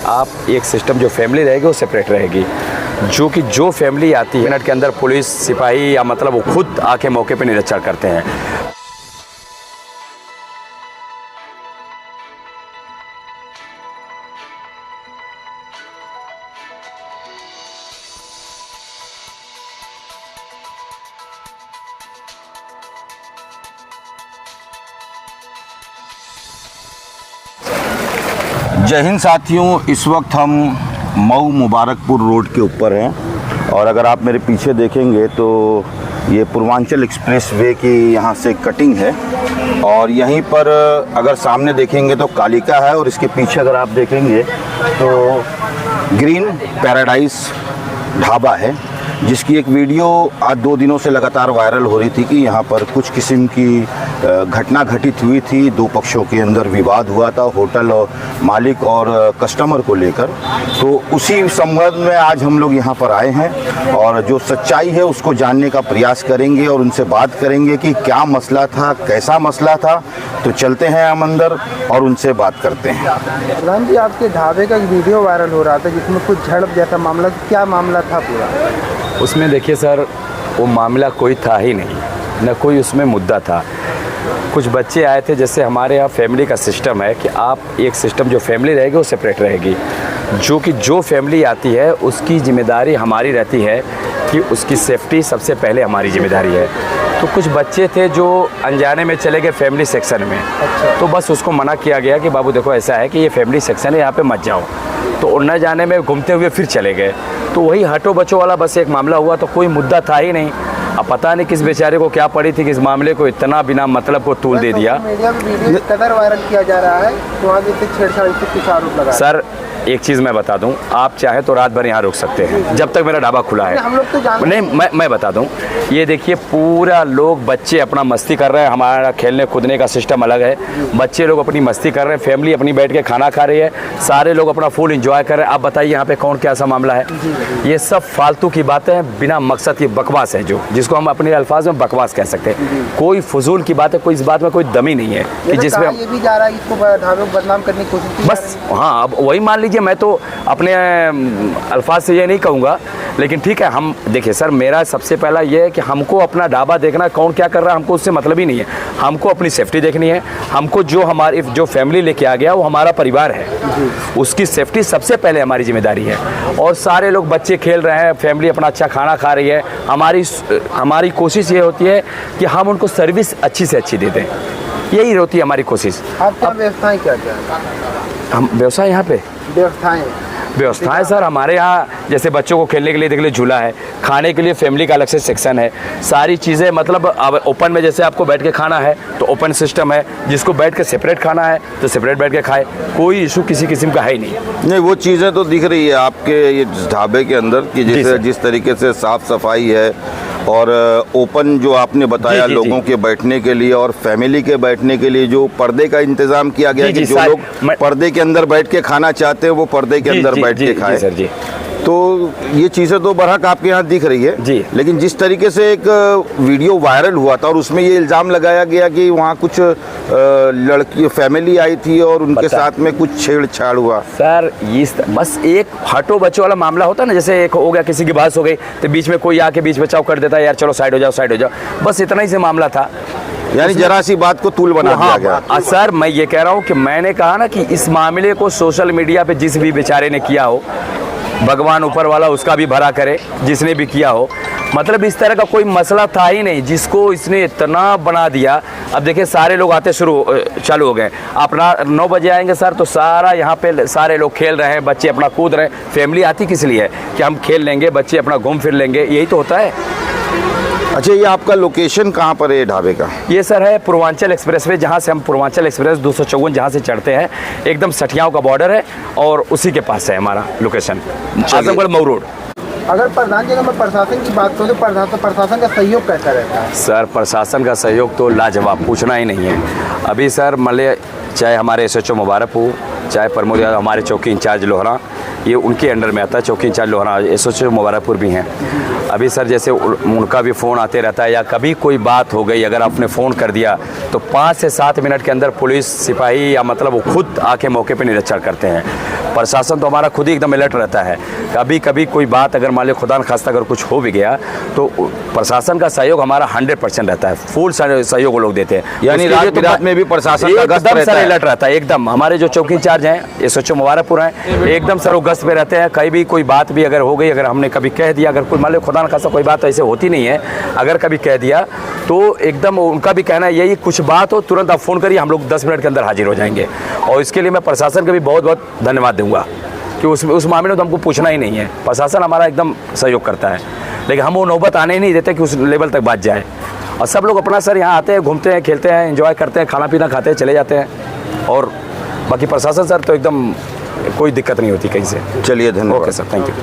आप एक सिस्टम जो फैमिली रहेगी वो सेपरेट रहेगी, जो फैमिली आती है मिनट के अंदर पुलिस सिपाही या मतलब वो खुद आके मौके पे निरीक्षण करते हैं। जय हिंद साथियों, इस वक्त हम मऊ मुबारकपुर रोड के ऊपर हैं और अगर आप मेरे पीछे देखेंगे तो ये पूर्वांचल एक्सप्रेस वे की यहाँ से कटिंग है और यहीं पर अगर सामने देखेंगे तो कालिका है और इसके पीछे अगर आप देखेंगे तो ग्रीन पैराडाइज ढाबा है, जिसकी एक वीडियो आज 2 दिनों से लगातार वायरल हो रही थी कि यहाँ पर कुछ किस्म की घटना घटित हुई थी। 2 पक्षों के अंदर विवाद हुआ था होटल और मालिक और कस्टमर को लेकर। तो उसी संबंध में आज हम लोग यहाँ पर आए हैं और जो सच्चाई है उसको जानने का प्रयास करेंगे और उनसे बात करेंगे कि क्या मसला था, कैसा मसला था। तो चलते हैं हम अंदर और उनसे बात करते हैं। प्रधान जी, आपके ढाबे का एक वीडियो वायरल हो रहा था जिसमें कुछ झड़प जैसा मामला, क्या मामला था पूरा? उसमें देखिए सर, वो मामला कोई था ही नहीं, न कोई उसमें मुद्दा था। कुछ बच्चे आए थे, जैसे हमारे यहाँ फैमिली का सिस्टम है कि आप एक सिस्टम जो फैमिली रहेगी वो सेपरेट रहेगी, जो फैमिली आती है उसकी जिम्मेदारी हमारी रहती है कि उसकी सेफ्टी सबसे पहले हमारी जिम्मेदारी है। तो कुछ बच्चे थे जो अनजाने में चले गए फैमिली सेक्शन में। अच्छा। तो बस उसको मना किया गया कि बाबू देखो ऐसा है कि ये फैमिली सेक्शन है, यहाँ पे मत जाओ। तो न जाने में घूमते हुए फिर चले गए। तो वही हटो बचो वाला बस एक मामला हुआ, तो कोई मुद्दा था ही नहीं। अब पता नहीं किस बेचारे को क्या पड़ी थी कि इस मामले को इतना बिना मतलब को तूल दे दिया। मीडिया में वीडियो कदर वायरल किया जा रहा है तो वहाँ से छेड़छाड़ के कुछ आरोप लगा। सर एक चीज़ मैं बता दूं, आप चाहे तो रात भर यहाँ रुक सकते हैं जब तक मेरा ढाबा खुला है। हम लोग तो जानते नहीं, मैं बता दूं, ये देखिए पूरा लोग बच्चे अपना मस्ती कर रहे हैं। हमारा खेलने कूदने का सिस्टम अलग है, बच्चे लोग अपनी मस्ती कर रहे हैं, फैमिली अपनी बैठ के खाना खा रही है, सारे लोग अपना फुल एंजॉय कर रहे हैं। आप बताइए यहाँ पे कौन क्या सा मामला है? ये सब फालतू की बातें हैं, बिना मकसद की बकवास है, जिसको हम अपने अल्फाज में बकवास कह सकते हैं। कोई फजूल की बात है, कोई इस बात में कोई दमी नहीं है कि जिसमें ये भी जा रहा है इसको ढाबे को बदनाम करने की कोशिश की बस। हाँ, अब वही मान लीजिए, मैं तो अपने अल्फाज से ये नहीं कहूँगा, लेकिन ठीक है। हम देखिए सर, मेरा सबसे पहला ये है कि हमको अपना ढाबा देखना, कौन क्या कर रहा है हमको उससे मतलब ही नहीं है। हमको अपनी सेफ्टी देखनी है। हमको जो फैमिली लेके आ गया वो हमारा परिवार है, उसकी सेफ्टी सबसे पहले हमारी जिम्मेदारी है। और सारे लोग बच्चे खेल रहे हैं, फैमिली अपना अच्छा खाना खा रही है। हमारी कोशिश ये होती है कि हम उनको सर्विस अच्छी से अच्छी दे दें, यही होती है हमारी कोशिश। आपका व्यवस्थाएं क्या क्या? हम व्यवसाय यहाँ पे व्यवस्थाएं सर हमारे यहाँ, जैसे बच्चों को खेलने के लिए देख लीजिए झूला है, खाने के लिए फैमिली का अलग से सेक्शन है, सारी चीज़ें मतलब अब ओपन में जैसे आपको बैठ के खाना है तो ओपन सिस्टम है, जिसको बैठ के सेपरेट खाना है तो सेपरेट बैठ के खाए, कोई इशू किसी किस्म का है ही नहीं। वो चीज़ें तो दिख रही है आपके ये ढाबे के अंदर कि जिस तरीके से साफ़ सफाई है और ओपन जो आपने बताया लोगों के बैठने के लिए और फैमिली के बैठने के लिए जो पर्दे का इंतजाम किया गया कि जो लोग पर्दे के अंदर बैठ के खाना चाहते हैं वो पर्दे के अंदर बैठ के खाए। सर जी, तो ये चीज़ें तो बरहक आपके यहाँ दिख रही है जी। लेकिन जिस तरीके से एक वीडियो वायरल हुआ था और उसमें ये इल्ज़ाम लगाया गया कि वहाँ कुछ लड़की फैमिली आई थी और उनके साथ में कुछ छेड़छाड़ हुआ। सर ये बस एक हटो बच्चों वाला मामला होता है ना, जैसे एक हो गया, किसी की बहस हो गई तो बीच में कोई आके बीच बचाव कर देता है, यार चलो साइड हो जाओ, बस इतना ही से मामला था। यानी जरा सी बात को तूल बना दिया गया। सर मैं ये कह रहा हूँ कि मैंने कहा ना कि इस मामले को सोशल मीडिया पे जिस भी बेचारे ने किया हो, भगवान ऊपर वाला उसका भी भला करे, जिसने भी किया हो। मतलब इस तरह का कोई मसला था ही नहीं जिसको इसने इतना बना दिया। अब देखिए सारे लोग आते चालू हो गए, अपना 9 बजे आएंगे सर तो सारा यहाँ पे सारे लोग खेल रहे हैं, बच्चे अपना कूद रहे हैं। फैमिली आती किस लिए है कि हम खेल लेंगे, बच्चे अपना घूम फिर लेंगे, यही तो होता है। अच्छा, ये आपका लोकेशन कहाँ पर है ढाबे का? ये सर है पूर्वांचल एक्सप्रेस वे, जहाँ से हम पूर्वांचल एक्सप्रेस 254 जहाँ से चढ़ते हैं, एकदम सठियाओं का बॉर्डर है और उसी के पास है हमारा लोकेशन, आजमगढ़ मऊ रोड। अगर प्रधान जी, अगर मैं प्रशासन की बात करूँ तो प्रशासन का सहयोग कैसा रहता है? सर प्रशासन का सहयोग तो लाजवाब, पूछना ही नहीं है। अभी सर चाहे हमारे SHO मुबारक हो, चाहे प्रमोद यादव हमारे चौकी इंचार्ज लोहरा, ये उनके अंडर में आता है। चौकी इंचार्ज लोहरा एसओसी मुबारकपुर भी हैं। अभी सर जैसे उनका भी फ़ोन आते रहता है, या कभी कोई बात हो गई, अगर आपने फ़ोन कर दिया तो 5 से 7 मिनट के अंदर पुलिस सिपाही या मतलब वो खुद आके मौके पे निरीक्षण करते हैं। प्रशासन तो हमारा खुद ही एकदम अलर्ट रहता है। कभी कभी कोई बात अगर मान लो खुदा न खास्ता अगर कुछ हो भी गया तो प्रशासन का सहयोग हमारा 100% रहता है, फुल सहयोग वो लोग देते हैं। यानी उसके लिए रात बिरात में भी प्रशासन का गश्त एकदम रहता सर है। अलर्ट रहता है एकदम। हमारे जो चौकी इंचार्ज हैं एसओसी मुबारकपुर हैं, एकदम सर वो गश्त पे रहते हैं। कहीं भी कोई बात भी अगर हो गई, अगर हमने कभी कह दिया, अगर कोई मान लो खुदा न खास्ता कोई बात ऐसे होती नहीं है, अगर कभी कह दिया तो एकदम उनका भी कहना है यही, कुछ बात हो तुरंत आप फ़ोन करिए, हम लोग 10 मिनट के अंदर हाजिर हो जाएंगे। और इसके लिए मैं प्रशासन का भी बहुत बहुत धन्यवाद दूंगा कि उस मामले में तो हमको पूछना ही नहीं है, प्रशासन हमारा एकदम सहयोग करता है। लेकिन हम वो नौबत आने ही नहीं देते कि उस लेवल तक बात जाए। और सब लोग अपना सर यहाँ आते हैं, घूमते हैं, खेलते हैं, एंजॉय करते हैं, खाना पीना खाते हैं, चले जाते हैं। और बाकी प्रशासन सर तो एकदम कोई दिक्कत नहीं होती कहीं से। चलिए धन्यवाद। Okay sir, thank you.